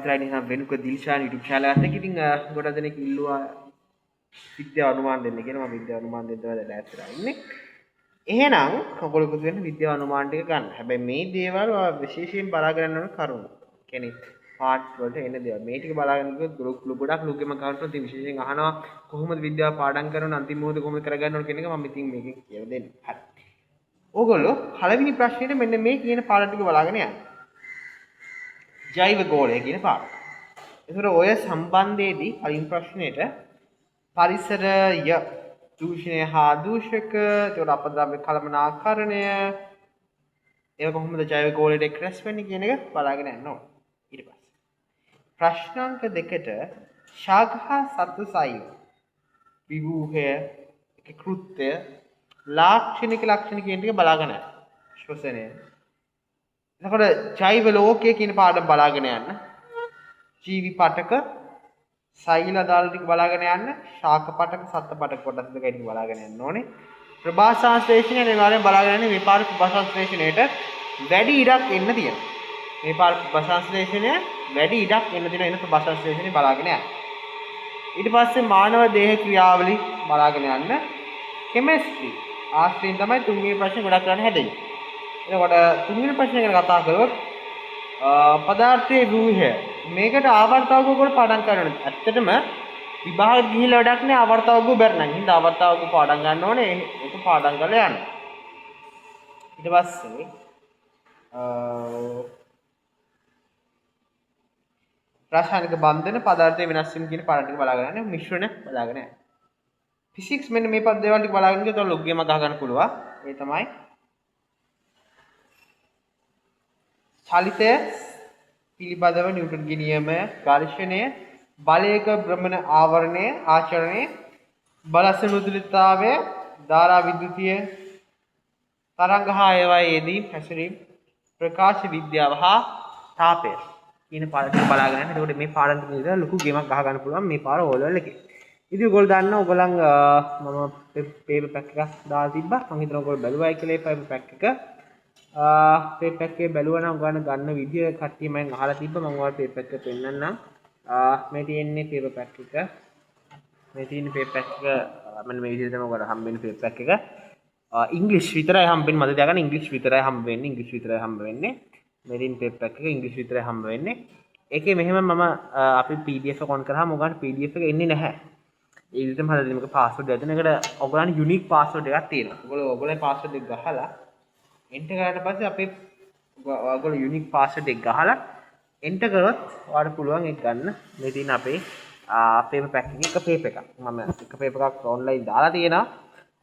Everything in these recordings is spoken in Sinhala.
විතරයි නේ වෙනුක දිල්ෂාන් YouTube channel එකත් ඉතින් ගොඩක් දෙනෙක් ඉල්ලුවා විද්‍යාව අනුමාන දෙන්න කියලා. මම විද්‍යාව අනුමාන දෙන්න වැඩ ඇත්තලා ඉන්නේ. එහෙනම් ඔයගොල්ලෝ එකතු වෙන්න විද්‍යාව අනුමාන ටික ගන්න. හැබැයි මේ දේවල් විශේෂයෙන් බලාගෙන යන්න ඕන කරුණු. කියන්නේ පාර්ට් වලට එන දේවල්. මේ ටික බලාගෙන ගියොත් ගොඩක් ලුගෙම ගන්නකොට ඉතින් විශේෂයෙන් අහනවා කොහොමද විද්‍යාව පාඩම් කරන අන්තිම මොහොතේ කොහොමද කරගන්න ඕන කියන එක මම ඉතින් මේකෙන් කියලා දෙන්න. හරි. ඕගොල්ලෝ පළවෙනි ප්‍රශ්නෙට මෙන්න මේ කියන පාඩම් ටික බලාගෙන යන්න. ජෛව ගෝලය කියන පාඩම. ඒතර ඔය සම්බන්ධයේදී කලින් ප්‍රශ්නෙට පරිසරය දූෂණය හා දූෂක ඒතකොට අපද්‍රව්‍ය කළමනාකරණය ඒක කොහොමද ජෛව ගෝලයට එක්රැස් වෙන්නේ කියන එක බලාගෙන යන්න ඕනේ. ඊට පස්සේ ප්‍රශ්නාංක 2ට ශාඛා සත්වසයිව විවූහය කෘත්‍ය ලාක්ෂණික ලක්ෂණ කියන ටික බලාගෙන යන්න. ශ්වසනය. එතකොට ජෛව ලෝකය කියන පාඩම බලාගෙන යන්න. ජීවි පටක සෛල දාල ටික බලාගෙන යන්න. ශාක පටක සත්ත්ව පටක කොටස් දෙක ටික බලාගෙන යන්න ඕනේ. ප්‍රභාසංශ්ලේෂණය අනිවාර්යෙන් බලාගෙන යන්න. මේ පාර ප්‍රභාසංශ්ලේෂණයට වැඩි ඉඩක් එන්න තියෙනවා. මේ පාර ප්‍රභාසංශ්ලේෂණය වැඩි ඉඩක් එන්න තියෙනවා. එන ප්‍රභාසංශ්ලේෂණය බලාගෙන යන්න. ඊට පස්සේ මානව දේහ ක්‍රියාවලිය බලාගෙන යන්න. කෙමිස්ට්‍රි ආශ්‍රයෙන් තමයි තුන්වෙනි ප්‍රශ්නේ ගොඩක් කරන්න හැදෙන්නේ. එතකොට තුන්වෙනි ප්‍රශ්නේ ගැන කතා කරොත් පදාර්ථයේ ව්‍යුහය මේකට ආවර්තවක කොට පාඩම් කරන්න. ඇත්තටම විභාගෙට ගිහිල්ලා වැඩක් නෑ ආවර්තවක බැර නම්. හින්දා ආවර්තවක පාඩම් ගන්න ඕනේ. ඒක පාඩම් කරලා යන්න. ඊට පස්සේ රසායනික බන්ධන පදාර්ථයේ වෙනස් වීම කියන පාඩම් ටික බලාගෙන යන්න. මිශ්‍රණ බලාගෙන යන්න. ෆිසික්ස් මෙන්න මේ පද දේවල් ටික බලාගෙන ගියොත් ලොග් ගේමක් ගහ ගන්න පුළුවන්. ඒ තමයි චලිතය පිළිබඳව නිව්ටන්ගේ නියමය, ඝර්ෂණය, බලයක භ්‍රමණ ආවරණය, ආචරණය, බලස්ස මෘදුලතාවය, ධාරා විද්‍යුතිය, තරංග හා ඒවායේ යෙදීම්, හැසිරීම, ප්‍රකාශ විද්‍යාව හා තාපය කියන පාඩම් බලාගෙන යන්න. එතකොට මේ පාඩම් ටික විතර ලොකු ගේමක් ගහ ගන්න පුළුවන් මේ පාර ඕ ලෙවල් එකේ. ඉතින් ඔයගොල්ලෝ දන්නවා ඔයගොල්ලන් මම පේපර් පැක් එකක් දාලා තිබ්බා. මම හිතනවා ඔයගොල්ලෝ බැලුවායි කියලා ඒ පේපර් පැක් එක. පේපර් පැක් එකේ බැලුවා නම් ඔයගොල්ලන් ගන්න විදිය කට්ටිය මම අහලා තිබ්බා. මම ඔයාලට පේපර් පැක් එක පෙන්නන්නම්. මේ තියෙන්නේ පේපර් පැක් එක. මේ තියෙන පේපර් පැක් එක මෙන්න මේ විදිහට තමයි ඔයාලට හම්බෙන්නේ පේපර් පැක් එක. ඉංග්‍රීසි විතරයි හම්බෙන්නේ. මම දැනගන්න ඉංග්‍රීසි විතරයි හම්බ වෙන්නේ. ඉංග්‍රීසි විතරයි හම්බ වෙන්නේ. මේ තියෙන පේපර් පැක් එක ඉංග්‍රීසි විතරයි හම්බ වෙන්නේ. ඒකේ මෙහෙම මම අපි PDF එක ඔන් කරාම ඔයගොල්ලන්ට PDF එක එන්නේ නැහැ. ඒ විදිහටම හදලා දෙන එක පාස්වර්ඩ් එකක් දෙන. ඒකට ඔයගොල්ලන්ට යුනික් පාස්වර්ඩ් එකක් තියෙනවා. ඔයගොල්ලෝ පාස්වර්ඩ් එක ගහලා එන්ටර් කරාට පස්සේ අපේ ඔයගොල්ලෝ යුනික් පාස්වර්ඩ් එක ගහලා එන්ටර් කරොත් ඔයාලට පුළුවන් ඒක ගන්න. මේ තියෙන අපේ පේපර් පැක් එකේ එක පේපර් එකක්. මම එක පේපර් එකක් ඔන්ලයින් දාලා තියෙනවා.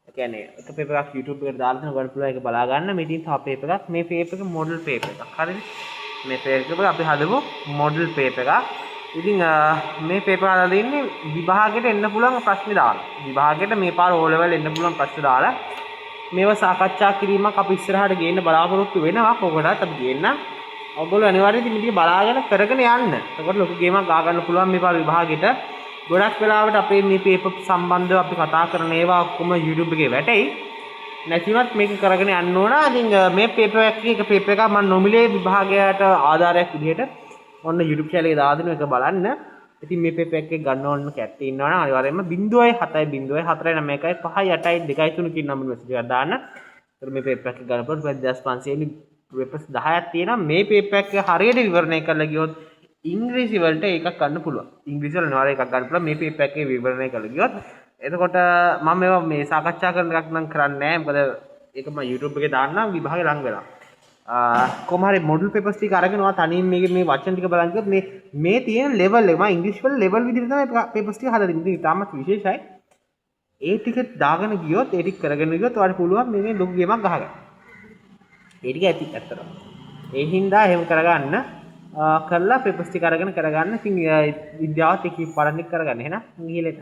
ඒ කියන්නේ එක පේපර් එකක් YouTube එකට දාලා තියෙනවා. ඔයාලට පුළුවන් ඒක බලා ගන්න. මේ තියෙන තව පේපර් එකක්. මේ පේපර් එක මොඩල් පේපර් එකක්. හරිද? මේ පේපර් එක අපි හදමු මොඩල් පේපර් එකක්. ඉතින් මේ පේපර් හදලා දෙන්නේ විභාගයට එන්න පුළුවන් ප්‍රශ්න දාලා. විභාගයට මේ පාර O level එන්න පුළුවන් ප්‍රශ්න දාලා මේව සාකච්ඡා කිරීමක් අපි ඉස්සරහට ගේන්න බලාපොරොත්තු වෙනවා. කොහොමදත් අපි ගේන්න. ඔයගොල්ලෝ අනිවාර්යයෙන් ඉතින් මේක බලාගෙන කරගෙන යන්න. එතකොට ලොකු ගේමක් ගා ගන්න පුළුවන් මේ පාර විභාගෙට. ගොඩක් වෙලාවට අපේ මේ පේපර් සම්බන්ධව අපි කතා කරන ඒවා ඔක්කොම YouTube එකේ වැටෙයි. නැතිවත් මේක කරගෙන යන්න ඕන. ඉතින් මේ පේපර් එකේ එක පේපර් එකක් මම නොමිලේ විභාගයට ආධාරයක් විදිහට ඔන්න YouTube channel එකේ දාලා දෙනවා. ඒක බලන්න. ඉතින් මේ පේපර් එකේ ගන්න ඕන කැට්ටේ ඉන්නවා නම් අනිවාර්යයෙන්ම 0.7.4.9.5.8.2.3 කියන නම්බර මෙසේජ් එකක් දාන්න. ඒතර මේ පේපර් එක ගන්න පුළුවන් 2500 පේපර්ස් 10ක් තියෙනවා. මේ පේපර් එක හරියට විවරණය කරලා ගියොත් ඉංග්‍රීසි වලට එකක් ගන්න පුළුවන්. ඉංග්‍රීසි වල අනිවාර්යයෙන් එකක් ගන්න පුළුවන් මේ පේපර් එකේ විවරණය කරලා ගියොත්. එතකොට මම මේවා මේ සාකච්ඡා කරන එකක් නම් කරන්නේ නැහැ. මොකද ඒක මම YouTube එකේ දාන්නම් විභාගේ ලඟ වෙලා. කොහොම හරි මොඩල් පේපර්ස් ටික අරගෙන ඔයා තනියෙන් මේ වචන ටික බලන් ගියොත් මේ තියෙන ලෙවල් එක මම ඉංග්‍රීසි වල ලෙවල් විදිහට තමයි පේපර්ස් ටික හදලා දෙන්නේ. ඉතින් තාමත් විශේෂයි. ඒ ටික දාගෙන ගියොත් ඒ ටික කරගෙන ගියොත් ඔයාලට පුළුවන් මේ ලොකු ගේමක් ගහගන්න. ඒ ටික ඇති ඇත්තටම. ඒ හින්දා එහෙම කරගන්න කරලා පේපර්ස් ටික අරගෙන කරගන්න. ඉතින් විද්‍යාවත් එක පාඩම් ටික කරගන්න. එහෙනම් ගිහලා